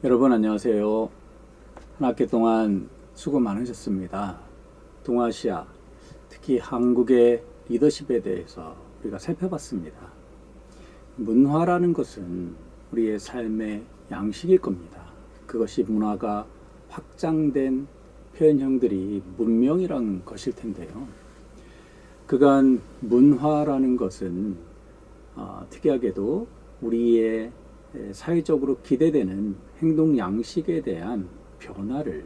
여러분 안녕하세요. 한 학기 동안 수고 많으셨습니다. 동아시아, 특히 한국의 리더십에 대해서 우리가 살펴봤습니다. 문화라는 것은 우리의 삶의 양식일 겁니다. 그것이 문화가 확장된 표현형들이 문명이란 것일 텐데요. 그간 문화라는 것은 특이하게도 우리의 사회적으로 기대되는 행동 양식에 대한 변화를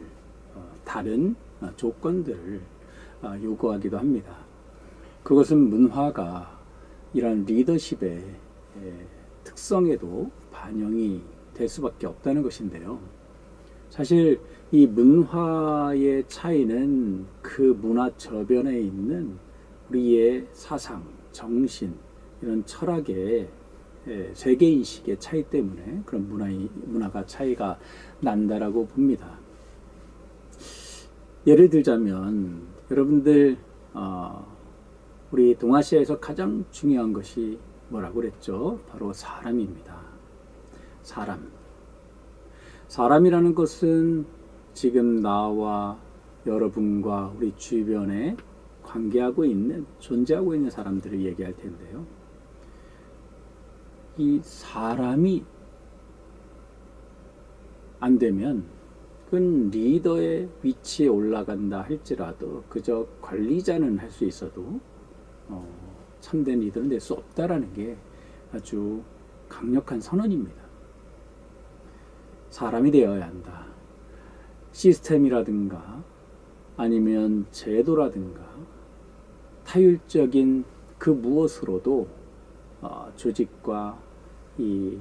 다른 조건들을 요구하기도 합니다. 그것은 문화가 이런 리더십의 특성에도 반영이 될 수밖에 없다는 것인데요. 사실 이 문화의 차이는 그 문화 저변에 있는 우리의 사상, 정신, 이런 철학의 세계인식의 차이 때문에 그런 문화가 차이가 난다라고 봅니다. 예를 들자면 여러분들 우리 동아시아에서 가장 중요한 것이 뭐라고 그랬죠? 바로 사람입니다. 사람이라는 것은 지금 나와 여러분과 우리 주변에 존재하고 있는 사람들을 얘기할 텐데요. 이 사람이 안 되면 그건 리더의 위치에 올라간다 할지라도 그저 관리자는 할 수 있어도 참된 리더는 될 수 없다라는 게 아주 강력한 선언입니다. 사람이 되어야 한다. 시스템이라든가 아니면 제도라든가 타율적인 그 무엇으로도 조직과 이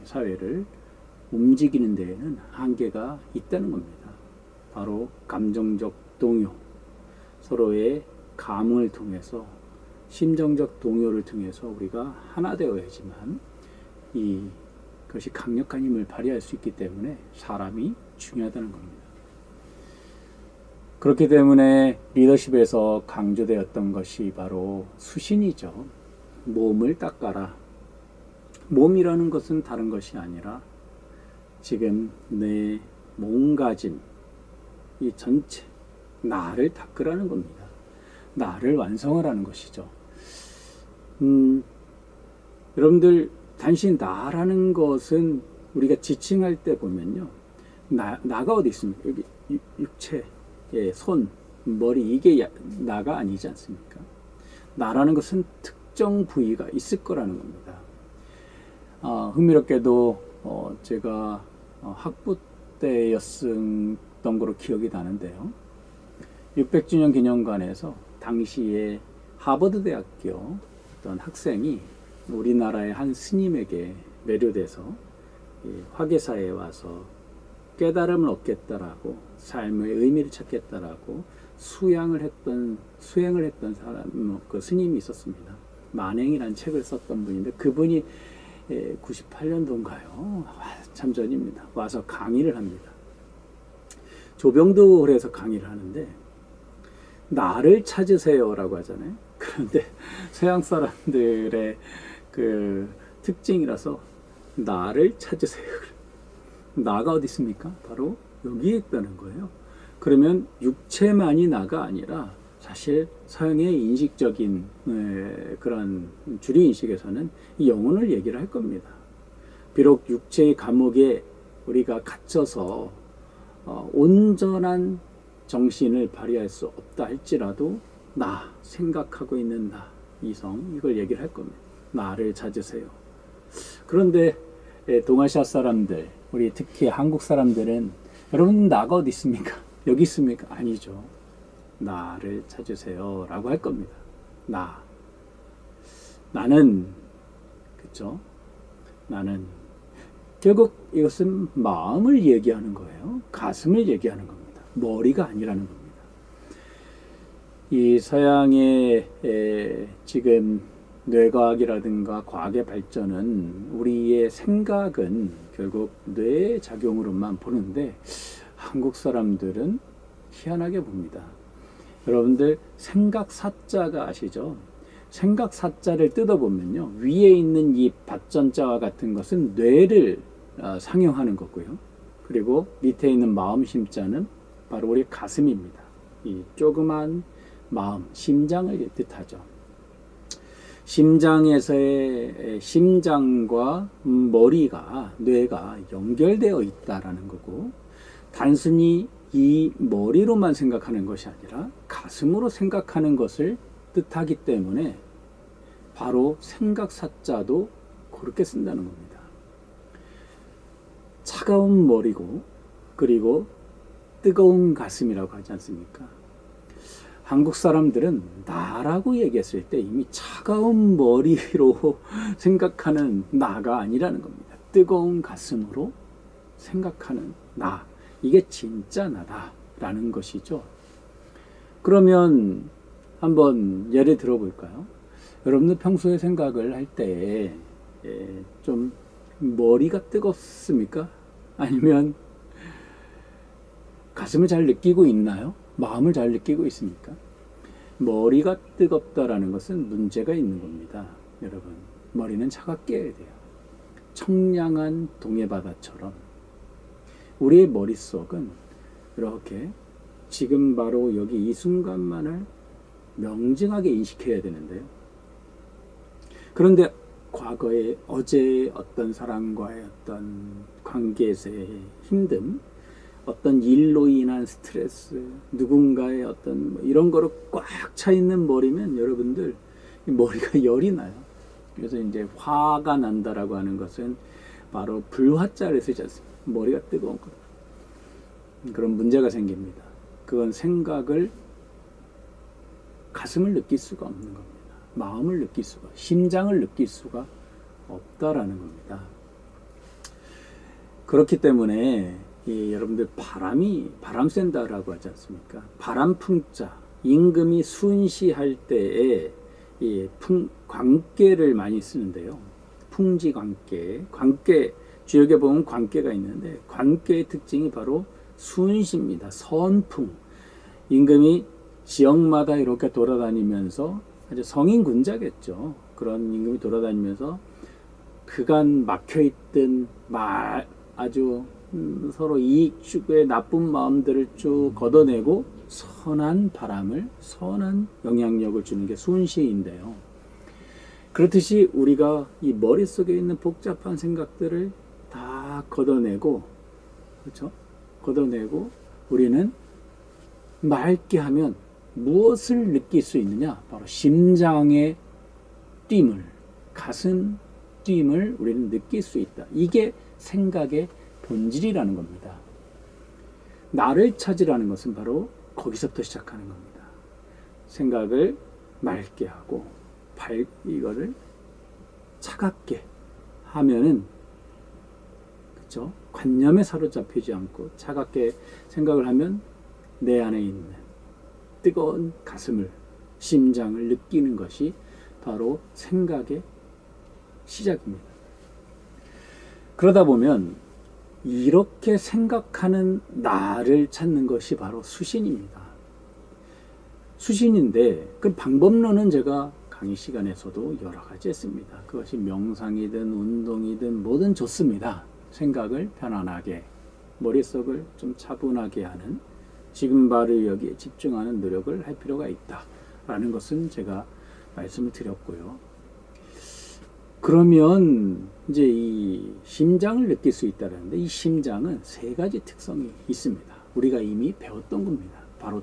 사회를 움직이는 데에는 한계가 있다는 겁니다. 바로 감정적 동요, 서로의 감흥을 통해서 심정적 동요를 통해서 우리가 하나 되어야지만 그것이 강력한 힘을 발휘할 수 있기 때문에 사람이 중요하다는 겁니다. 그렇기 때문에 리더십에서 강조되었던 것이 바로 수신이죠. 몸을 닦아라. 몸이라는 것은 다른 것이 아니라 지금 내 몸가짐, 이 전체, 나를 닦으라는 겁니다. 나를 완성하라는 것이죠. 여러분들, 단지 나라는 것은 우리가 지칭할 때 보면요. 나가 어디 있습니까? 여기 육체, 손, 머리, 이게 나가 아니지 않습니까? 나라는 것은 특정 부위가 있을 거라는 겁니다. 흥미롭게도 제가 학부 때였던 거로 기억이 나는데요. 600주년 기념관에서 당시에 하버드 대학교 어떤 학생이 우리나라의 한 스님에게 매료돼서 화계사에 와서 깨달음을 얻겠다라고 삶의 의미를 찾겠다라고 수행을 했던 사람, 그 스님이 있었습니다. 만행이라는 책을 썼던 분인데 그분이 98년도인가요? 참 전입니다. 와서 강의를 합니다. 조병돌에서 강의를 하는데 나를 찾으세요라고 하잖아요. 그런데 서양 사람들의 그 특징이라서 나를 찾으세요. 나가 어디 있습니까? 바로 여기에 있다는 거예요. 그러면 육체만이 나가 아니라 사실 서양의 인식적인 그런 주류 인식에서는 이 영혼을 얘기를 할 겁니다. 비록 육체의 감옥에 우리가 갇혀서 온전한 정신을 발휘할 수 없다 할지라도 나, 생각하고 있는 나, 이성, 이걸 얘기를 할 겁니다. 나를 찾으세요. 그런데 동아시아 사람들, 우리 특히 한국 사람들은 여러분 나가 어디 있습니까? 여기 있습니까? 아니죠. 나를 찾으세요 라고 할 겁니다. 나는 그쵸? 나는 결국 이것은 마음을 얘기하는 거예요. 가슴을 얘기하는 겁니다. 머리가 아니라는 겁니다. 이 서양의 지금 뇌과학이라든가 과학의 발전은 우리의 생각은 결국 뇌의 작용으로만 보는데 한국 사람들은 희한하게 봅니다. 여러분들 생각 사자가 아시죠? 생각 사자를 뜯어보면요. 위에 있는 이 밭전자와 같은 것은 뇌를 상영하는 거고요. 그리고 밑에 있는 마음 심자는 바로 우리 가슴입니다. 이 조그만 마음, 심장을 뜻하죠. 심장에서의 심장과 머리가, 뇌가 연결되어 있다라는 거고, 단순히 이 머리로만 생각하는 것이 아니라 가슴으로 생각하는 것을 뜻하기 때문에 바로 생각사자도 그렇게 쓴다는 겁니다. 차가운 머리고 그리고 뜨거운 가슴이라고 하지 않습니까? 한국 사람들은 나라고 얘기했을 때 이미 차가운 머리로 생각하는 나가 아니라는 겁니다. 뜨거운 가슴으로 생각하는 나, 이게 진짜 나다라는 것이죠. 그러면 한번 예를 들어볼까요? 여러분들 평소에 생각을 할 때 좀 머리가 뜨겁습니까? 아니면 가슴을 잘 느끼고 있나요? 마음을 잘 느끼고 있습니까? 머리가 뜨겁다라는 것은 문제가 있는 겁니다. 여러분, 머리는 차갑게 해야 돼요. 청량한 동해바다처럼 우리의 머릿속은 이렇게 지금 바로 여기 이 순간만을 명징하게 인식해야 되는데요. 그런데 과거에 어제 어떤 사람과의 어떤 관계에서의 힘듦, 어떤 일로 인한 스트레스, 누군가의 어떤 뭐 이런 거로 꽉 차 있는 머리면 여러분들 머리가 열이 나요. 그래서 이제 화가 난다라고 하는 것은 바로 불화자를 쓰지 않습니다. 머리가 뜨거운 것. 그런 문제가 생깁니다. 그건 생각을, 가슴을 느낄 수가 없는 겁니다. 마음을 느낄 수가, 심장을 느낄 수가 없다라는 겁니다. 그렇기 때문에 여러분들 바람 쐰다라고 하지 않습니까? 바람풍자, 임금이 순시할 때에 광개를 많이 쓰는데요. 풍지광개, 광개, 주역에 보면 광개가 있는데 광개의 특징이 바로 순시입니다. 선풍. 임금이 지역마다 이렇게 돌아다니면서 아주 성인 군자겠죠. 그런 임금이 돌아다니면서 그간 막혀있던 아주 서로 이익 추구의 나쁜 마음들을 쭉 걷어내고 선한 바람을, 선한 영향력을 주는 게 순시인데요. 그렇듯이 우리가 이 머릿속에 있는 복잡한 생각들을 다 걷어내고, 그렇죠? 걷어내고 우리는 맑게 하면 무엇을 느낄 수 있느냐? 바로 심장의 뜀을, 가슴 뜀을 우리는 느낄 수 있다. 이게 생각의 본질이라는 겁니다. 나를 찾으라는 것은 바로 거기서부터 시작하는 겁니다. 생각을 맑게 하고 이거를 차갑게 하면은, 그렇죠? 관념에 사로잡히지 않고 차갑게 생각을 하면 내 안에 있는 뜨거운 가슴을, 심장을 느끼는 것이 바로 생각의 시작입니다. 그러다 보면 이렇게 생각하는 나를 찾는 것이 바로 수신입니다. 수신인데 그 방법론은 제가 강의 시간에서도 여러 가지 했습니다. 그것이 명상이든 운동이든 뭐든 좋습니다. 생각을 편안하게, 머릿속을 좀 차분하게 하는, 지금 바로 여기에 집중하는 노력을 할 필요가 있다라는 것은 제가 말씀을 드렸고요. 그러면 이제 이 심장을 느낄 수 있다는데, 이 심장은 세 가지 특성이 있습니다. 우리가 이미 배웠던 겁니다. 바로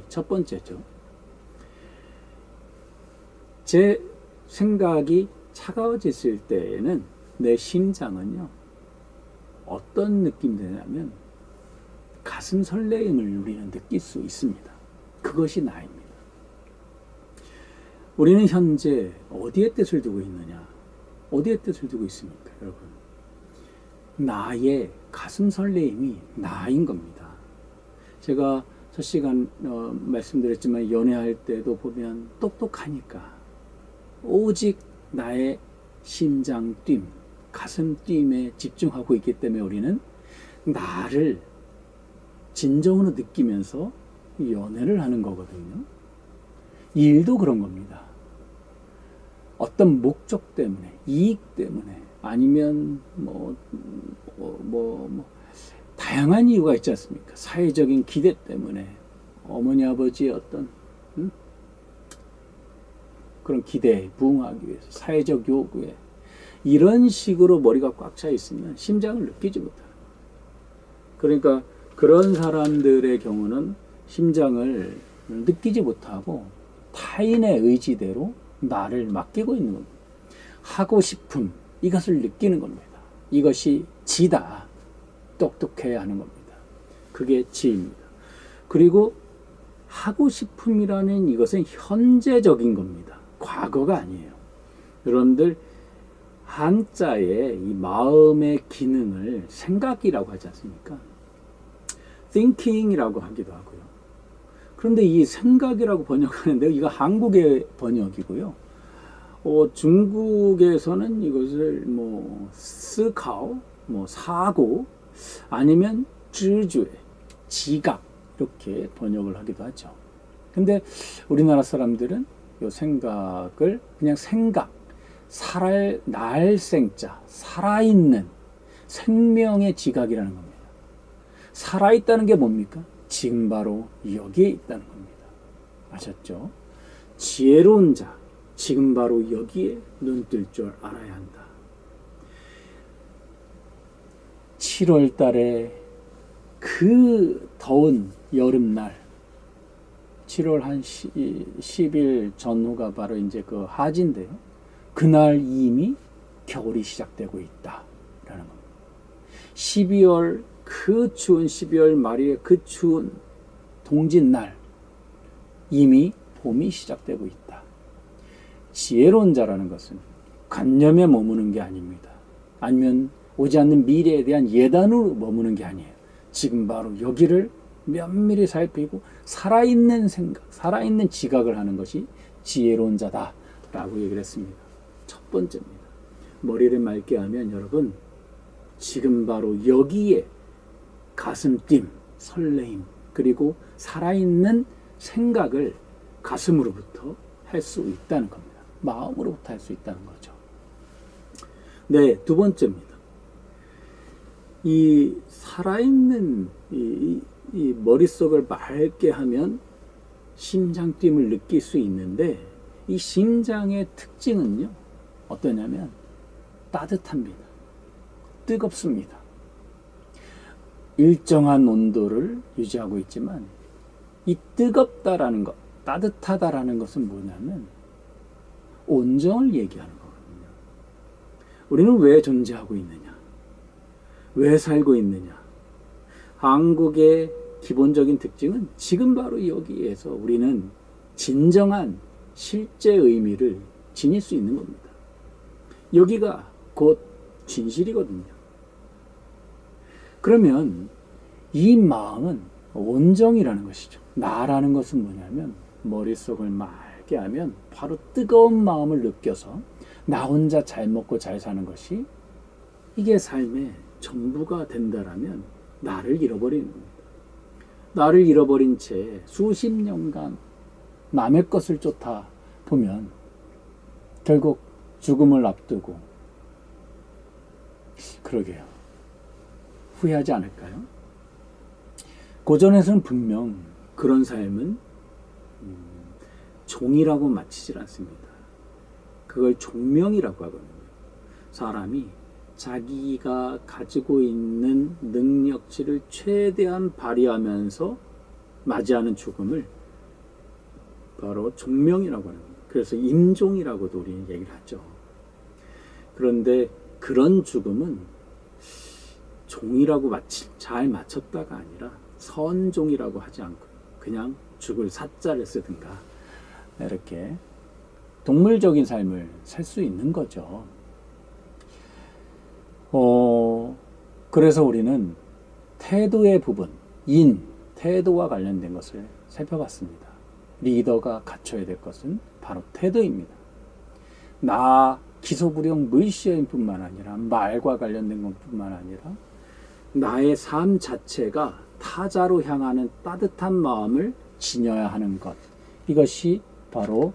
첫 번째죠. 제 생각이 차가워졌을 때에는 내 심장은요, 어떤 느낌이 되냐면 가슴 설레임을 우리는 느낄 수 있습니다. 그것이 나입니다. 우리는 현재 어디에 뜻을 두고 있느냐? 어디에 뜻을 두고 있습니까, 여러분? 나의 가슴 설레임이 나인 겁니다. 제가 첫 시간 말씀드렸지만 연애할 때도 보면 똑똑하니까 오직 나의 심장 뜀, 가슴 뜀에 집중하고 있기 때문에 우리는 나를 진정으로 느끼면서 연애를 하는 거거든요. 일도 그런 겁니다. 어떤 목적 때문에, 이익 때문에, 아니면 다양한 이유가 있지 않습니까? 사회적인 기대 때문에 어머니 아버지의 어떤 그런 기대에 부응하기 위해서 사회적 요구에 이런 식으로 머리가 꽉 차 있으면 심장을 느끼지 못하는 거예요. 그러니까 그런 사람들의 경우는 심장을 느끼지 못하고 타인의 의지대로 나를 맡기고 있는 겁니다. 하고 싶음, 이것을 느끼는 겁니다. 이것이 지다. 똑똑해야 하는 겁니다. 그게 지입니다. 그리고 하고 싶음이라는 이것은 현재적인 겁니다. 과거가 아니에요. 여러분들 한자의 이 마음의 기능을 생각이라고 하지 않습니까? thinking이라고 하기도 하고요. 그런데 이 생각이라고 번역하는데 이거 한국의 번역이고요. 중국에서는 이것을 스카오, 사고, 아니면 쯔주에, 지각 이렇게 번역을 하기도 하죠. 근데 우리나라 사람들은 이 생각을 그냥 생각, 날생자, 살아있는 생명의 지각이라는 겁니다. 살아있다는 게 뭡니까? 지금 바로 여기에 있다는 겁니다. 아셨죠? 지혜로운 자, 지금 바로 여기에 눈 뜰 줄 알아야 한다. 7월 달에 그 더운 여름날, 7월 한 10일 전후가 바로 이제 그 하지인데요. 그날 이미 겨울이 시작되고 있다라는 겁니다. 12월 그 추운 12월 말일의 그 추운 동짓날 이미 봄이 시작되고 있다. 지혜로운 자라는 것은 관념에 머무는 게 아닙니다. 아니면 오지 않는 미래에 대한 예단으로 머무는 게 아니에요. 지금 바로 여기를 면밀히 살피고 살아있는 생각, 살아있는 지각을 하는 것이 지혜로운 자다라고 얘기를 했습니다. 첫 번째입니다. 머리를 맑게 하면 여러분 지금 바로 여기에 가슴뛴, 설레임, 그리고 살아있는 생각을 가슴으로부터 할 수 있다는 겁니다. 마음으로부터 할 수 있다는 거죠. 네, 두 번째입니다. 이 살아있는 이 머릿속을 맑게 하면 심장 뛰임을 느낄 수 있는데 이 심장의 특징은요, 어떠냐면 따뜻합니다. 뜨겁습니다. 일정한 온도를 유지하고 있지만 이 뜨겁다라는 것, 따뜻하다라는 것은 뭐냐면 온정을 얘기하는 거거든요. 우리는 왜 존재하고 있느냐? 왜 살고 있느냐? 한국의 기본적인 특징은 지금 바로 여기에서 우리는 진정한 실제 의미를 지닐 수 있는 겁니다. 여기가 곧 진실이거든요. 그러면 이 마음은 온정이라는 것이죠. 나라는 것은 뭐냐면 머릿속을 맑게 하면 바로 뜨거운 마음을 느껴서 나 혼자 잘 먹고 잘 사는 것이 이게 삶의 전부가 된다라면 나를 잃어버리는 겁니다. 나를 잃어버린 채 수십 년간 남의 것을 쫓아 보면 결국 죽음을 앞두고 그러게요. 후회하지 않을까요? 고전에서는 분명 그런 삶은 종이라고 마치질 않습니다. 그걸 종명이라고 하거든요. 사람이 자기가 가지고 있는 능력치를 최대한 발휘하면서 맞이하는 죽음을 바로 종명이라고 하는 겁니다. 그래서 임종이라고도 우리는 얘기를 하죠. 그런데 그런 죽음은 종이라고 잘 맞췄다가 아니라 선종이라고 하지 않고 그냥 죽을 사자를 쓰든가 이렇게 동물적인 삶을 살 수 있는 거죠. 그래서 우리는 태도의 부분, 태도와 관련된 것을 살펴봤습니다. 리더가 갖춰야 될 것은 바로 태도입니다. 기소부령 물시행 뿐만 아니라 말과 관련된 것뿐만 아니라 나의 삶 자체가 타자로 향하는 따뜻한 마음을 지녀야 하는 것. 이것이 바로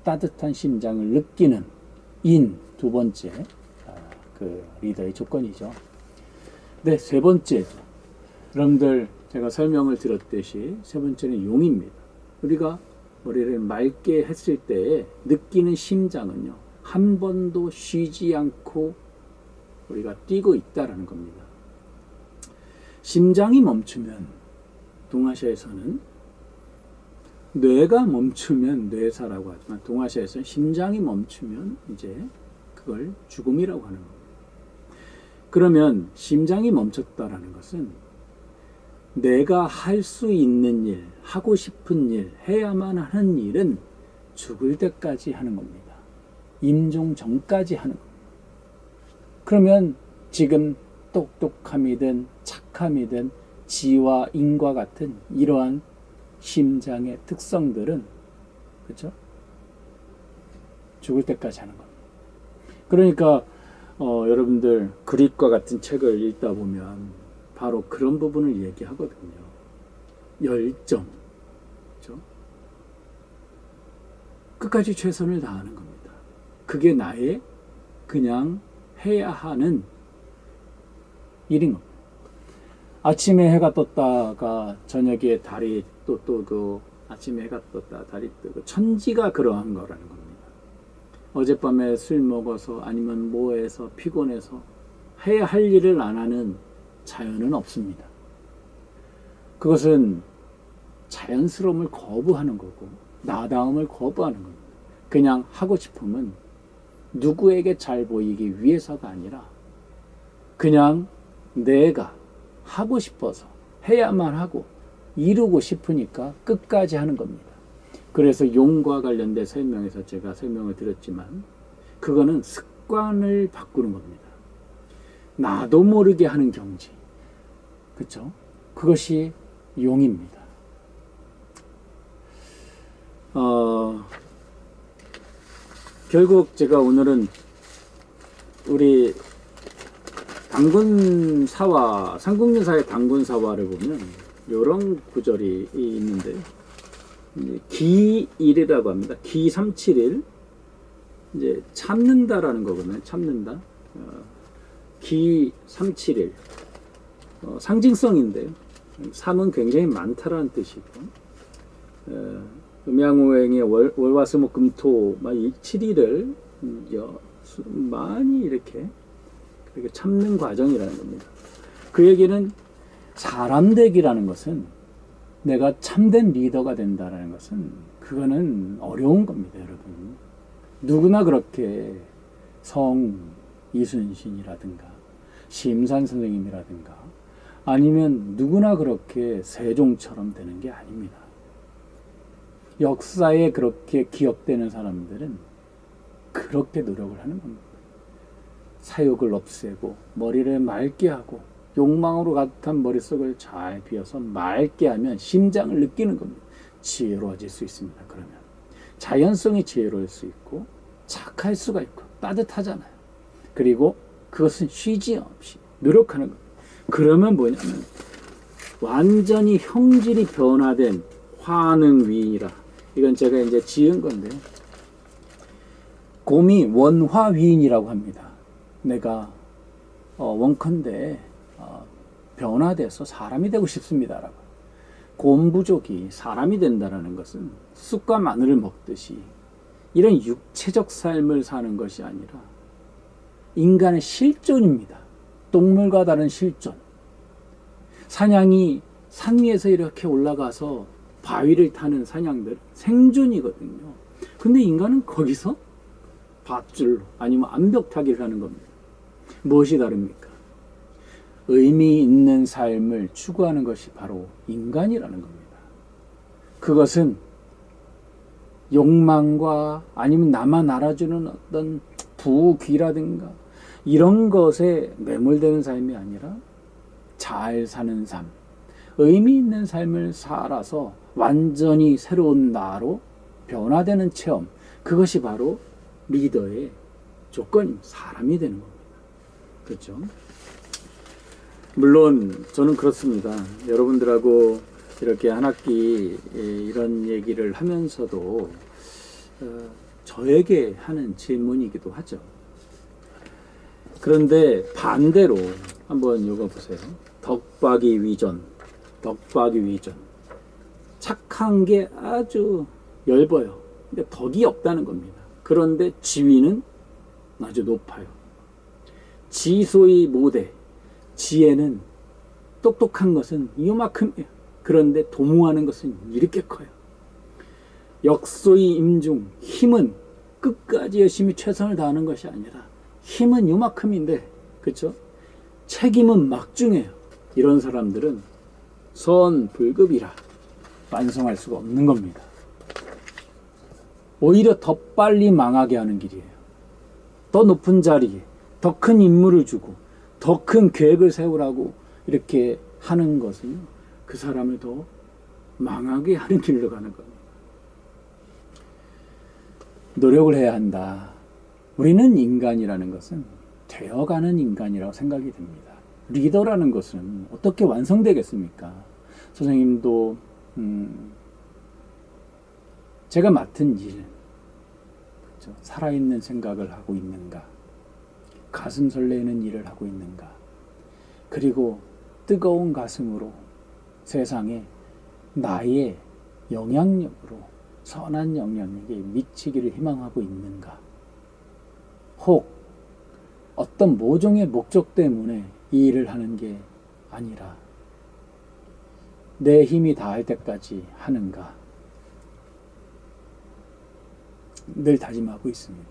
따뜻한 심장을 느끼는 두 번째 그 리더의 조건이죠. 네, 세 번째죠. 여러분들 제가 설명을 드렸듯이 세 번째는 용입니다. 우리가 머리를 맑게 했을 때 느끼는 심장은요, 한 번도 쉬지 않고 우리가 뛰고 있다라는 겁니다. 심장이 멈추면 동아시아에서는 뇌가 멈추면 뇌사라고 하지만 동아시아에서는 심장이 멈추면 이제 그걸 죽음이라고 하는 겁니다. 그러면 심장이 멈췄다라는 것은 내가 할 수 있는 일, 하고 싶은 일, 해야만 하는 일은 죽을 때까지 하는 겁니다. 임종 전까지 하는 겁니다. 그러면 지금 똑똑함이든 착함이든 지와 인과 같은 이러한 심장의 특성들은 그렇죠? 죽을 때까지 하는 겁니다. 그러니까 여러분들 그릿과 같은 책을 읽다 보면 바로 그런 부분을 얘기하거든요. 열정, 그렇죠? 끝까지 최선을 다하는 겁니다. 그게 나의 그냥 해야 하는 일인 겁니다. 아침에 해가 떴다가 저녁에 달이 또 아침에 해가 떴다 달이 뜨고 천지가 그러한 거라는 겁니다. 어젯밤에 술 먹어서 아니면 뭐해서 피곤해서 해야 할 일을 안 하는 자연은 없습니다. 그것은 자연스러움을 거부하는 거고 나다움을 거부하는 겁니다. 그냥 하고 싶으면 누구에게 잘 보이기 위해서가 아니라 그냥 내가 하고 싶어서 해야만 하고 이루고 싶으니까 끝까지 하는 겁니다. 그래서 용과 관련된 설명에서 제가 설명을 드렸지만 그거는 습관을 바꾸는 겁니다. 나도 모르게 하는 경지. 그렇죠? 그것이 용입니다. 결국 제가 오늘은 우리 당군사화, 삼국유사의 당군사화를 보면 이런 구절이 있는데요. 기일이라고 합니다. 기 371 이제 참는다라는 거거든요. 참는다. 기 371 상징성인데요. 3은 굉장히 많다라는 뜻이고 음양오행의 월화수목금토 이 7일을 많이 이렇게 참는 과정이라는 겁니다. 그 얘기는 사람 되기라는 것은 내가 참된 리더가 된다는 것은 그거는 어려운 겁니다, 여러분. 누구나 그렇게 성 이순신이라든가 심산 선생님이라든가 아니면 누구나 그렇게 세종처럼 되는 게 아닙니다. 역사에 그렇게 기억되는 사람들은 그렇게 노력을 하는 겁니다. 사욕을 없애고 머리를 맑게 하고 욕망으로 가득한 머릿속을 잘 비워서 맑게 하면 심장을 느끼는 겁니다. 지혜로워질 수 있습니다. 그러면 자연성이 지혜로울 수 있고 착할 수가 있고 따뜻하잖아요. 그리고 그것은 쉬지 없이 노력하는 겁니다. 그러면 뭐냐면 완전히 형질이 변화된 화능위이라. 이건 제가 이제 지은 건데요. 곰이 원화위인이라고 합니다. 내가 원컨대 변화돼서 사람이 되고 싶습니다라고. 곰부족이 사람이 된다는 것은 쑥과 마늘을 먹듯이 이런 육체적 삶을 사는 것이 아니라 인간의 실존입니다. 동물과 다른 실존. 사냥이 산 위에서 이렇게 올라가서 바위를 타는 사냥들 생존이거든요. 근데 인간은 거기서 밧줄로 아니면 암벽타기를 하는 겁니다. 무엇이 다릅니까? 의미 있는 삶을 추구하는 것이 바로 인간이라는 겁니다. 그것은 욕망과 아니면 나만 알아주는 어떤 부귀라든가 이런 것에 매몰되는 삶이 아니라 잘 사는 삶, 의미 있는 삶을 살아서 완전히 새로운 나로 변화되는 체험, 그것이 바로 리더의 조건입니다. 사람이 되는 겁니다. 그렇죠? 물론 저는 그렇습니다. 여러분들하고 이렇게 한 학기 이런 얘기를 하면서도 저에게 하는 질문이기도 하죠. 그런데 반대로 한번 읽어보세요. 덕박이 위전, 덕박이 위전. 착한 게 아주 엷어요. 근데 덕이 없다는 겁니다. 그런데 지위는 아주 높아요. 지소의 모대, 지혜는 똑똑한 것은 이만큼이에요. 그런데 도모하는 것은 이렇게 커요. 역소의 임중, 힘은 끝까지 열심히 최선을 다하는 것이 아니라 힘은 요만큼인데, 그렇죠? 책임은 막중해요. 이런 사람들은 선불급이라 완성할 수가 없는 겁니다. 오히려 더 빨리 망하게 하는 길이에요. 더 높은 자리에 더 큰 임무를 주고 더 큰 계획을 세우라고 이렇게 하는 것은요, 그 사람을 더 망하게 하는 길로 가는 겁니다. 노력을 해야 한다. 우리는 인간이라는 것은 되어가는 인간이라고 생각이 듭니다. 리더라는 것은 어떻게 완성되겠습니까? 선생님도 제가 맡은 일, 그렇죠? 살아있는 생각을 하고 있는가? 가슴 설레는 일을 하고 있는가? 그리고 뜨거운 가슴으로 세상에 나의 영향력으로 선한 영향력에 미치기를 희망하고 있는가? 혹 어떤 모종의 목적 때문에 이 일을 하는 게 아니라 내 힘이 다할 때까지 하는가? 늘 다짐하고 있습니다.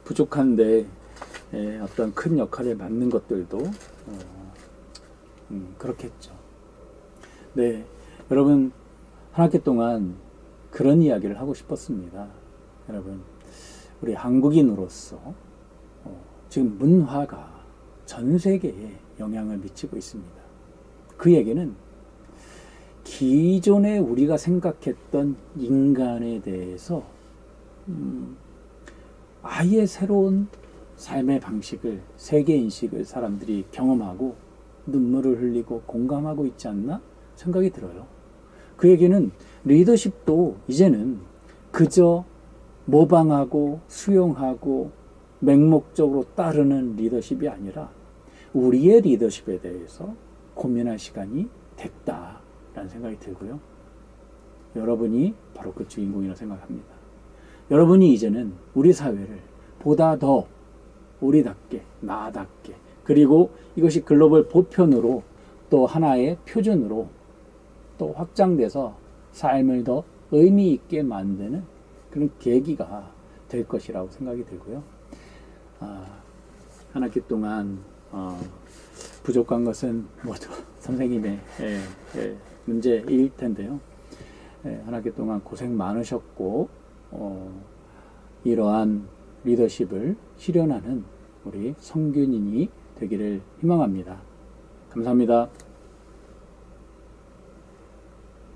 부족한데 어떤 큰 역할을 맡는 것들도 그렇겠죠. 네, 여러분, 한 학기 동안 그런 이야기를 하고 싶었습니다. 여러분, 우리 한국인으로서 지금 문화가 전 세계에 영향을 미치고 있습니다. 그 얘기는 기존에 우리가 생각했던 인간에 대해서 아예 새로운 삶의 방식을, 세계인식을 사람들이 경험하고 눈물을 흘리고 공감하고 있지 않나 생각이 들어요. 그 얘기는 리더십도 이제는 그저 모방하고 수용하고 맹목적으로 따르는 리더십이 아니라 우리의 리더십에 대해서 고민할 시간이 됐다라는 생각이 들고요. 여러분이 바로 그 주인공이라고 생각합니다. 여러분이 이제는 우리 사회를 보다 더 우리답게, 나답게, 그리고 이것이 글로벌 보편으로 또 하나의 표준으로 또 확장돼서 삶을 더 의미 있게 만드는 그런 계기가 될 것이라고 생각이 들고요. 한 학기 동안 부족한 것은 모두 선생님의 문제일 텐데요. 한 학기 동안 고생 많으셨고 이러한 리더십을 실현하는 우리 성균인이 되기를 희망합니다. 감사합니다.